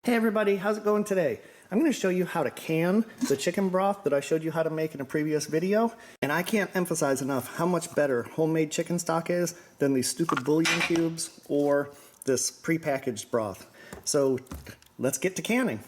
Hey everybody, how's it going today? I'm going to show you how to can the chicken broth that I showed you how to make in a previous video. And I can't emphasize enough how much better homemade chicken stock is than these stupid bouillon cubes or this prepackaged broth. So let's get to canning.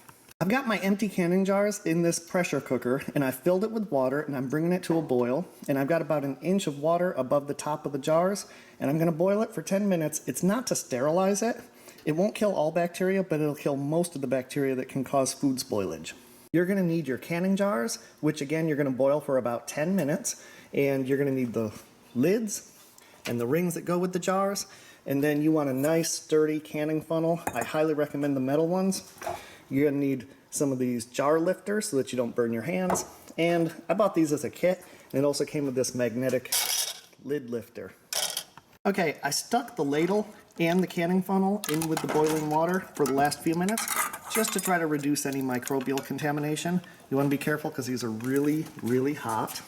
I've got my empty canning jars in this pressure cooker and I filled it with water and I'm bringing it to a boil. And I've got about an inch of water above the top of the jars and I'm going to boil it for 10 minutes. It's not to sterilize it. It won't kill all bacteria, but it'll kill most of the bacteria that can cause food spoilage. You're going to need your canning jars, which again you're going to boil for about 10 minutes, and you're going to need the lids and the rings that go with the jars, and then you want a nice sturdy canning funnel. I highly recommend the metal ones. You're going to need some of these jar lifters so that you don't burn your hands, and I bought these as a kit, and it also came with this magnetic lid lifter. Okay, I stuck the ladle and the canning funnel in with the boiling water for the last few minutes just to try to reduce any microbial contamination. You want to be careful because these are really, really hot.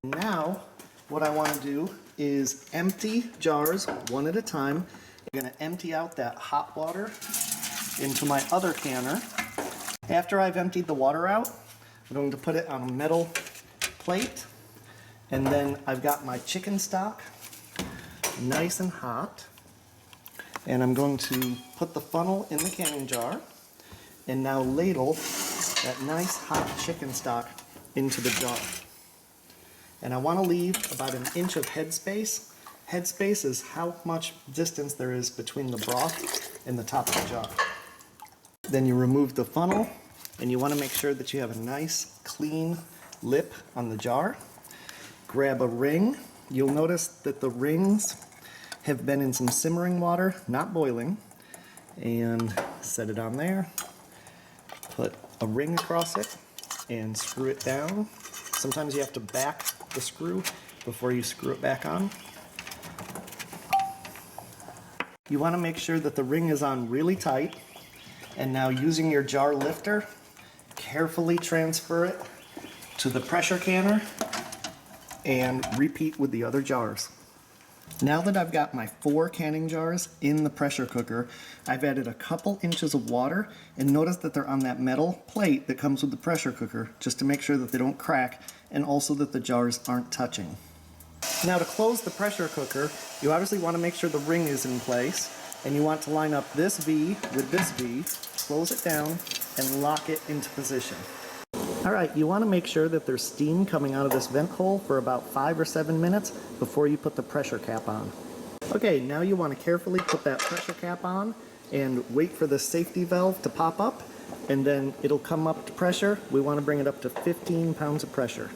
Now, what I want to do is empty jars one at a time. I'm going to empty out that hot water into my other canner. After I've emptied the water out, I'm going to put it on a metal plate. And then I've got my chicken stock nice and hot, and I'm going to put the funnel in the canning jar and now ladle that nice hot chicken stock into the jar. And I want to leave about an inch of headspace. Headspace is how much distance there is between the broth and the top of the jar. Then you remove the funnel and you want to make sure that you have a nice clean lip on the jar. Grab a ring. You'll notice that the rings have been in some simmering water, not boiling, and set it on there. Put a ring across it and screw it down. Sometimes you have to back the screw before you screw it back on. You want to make sure that the ring is on really tight, and now using your jar lifter, carefully transfer it to the pressure canner and repeat with the other jars. Now that I've got my 4 canning jars in the pressure cooker, I've added a couple inches of water, and notice that they're on that metal plate that comes with the pressure cooker, just to make sure that they don't crack and also that the jars aren't touching. Now to close the pressure cooker, you obviously want to make sure the ring is in place, and you want to line up this V with this V, close it down, and lock it into position. Alright, you want to make sure that there's steam coming out of this vent hole for about 5 or 7 minutes before you put the pressure cap on. Okay, now you want to carefully put that pressure cap on and wait for the safety valve to pop up, and then it'll come up to pressure. We want to bring it up to 15 pounds of pressure.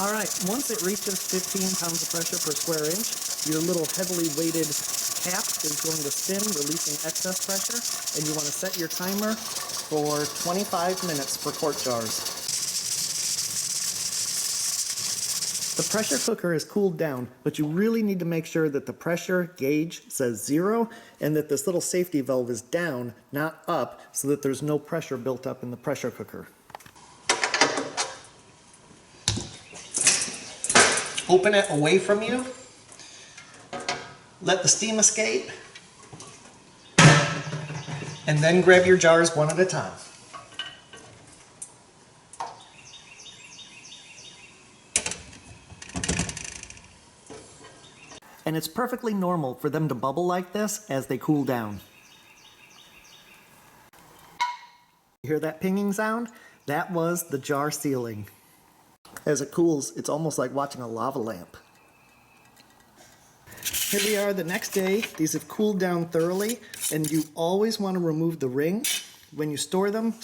Alright, once it reaches 15 pounds of pressure per square inch, your little heavily weighted cap is going to spin, releasing excess pressure, and you want to set your timer for 25 minutes for quart jars. The pressure cooker is cooled down, but you really need to make sure that the pressure gauge says 0 and that this little safety valve is down, not up, so that there's no pressure built up in the pressure cooker. Open it away from you. Let the steam escape. And then grab your jars one at a time. And it's perfectly normal for them to bubble like this as they cool down. You hear that pinging sound? That was the jar sealing. As it cools, it's almost like watching a lava lamp. Here we are the next day. These have cooled down thoroughly, and you always want to remove the ring. When you store them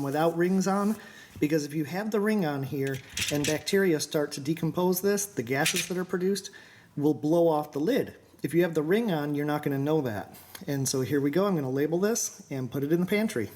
without rings on, because if you have the ring on here and bacteria start to decompose this, the gases that are produced will blow off the lid. If you have the ring on, you're not going to know that. And so here we go. I'm going to label this and put it in the pantry.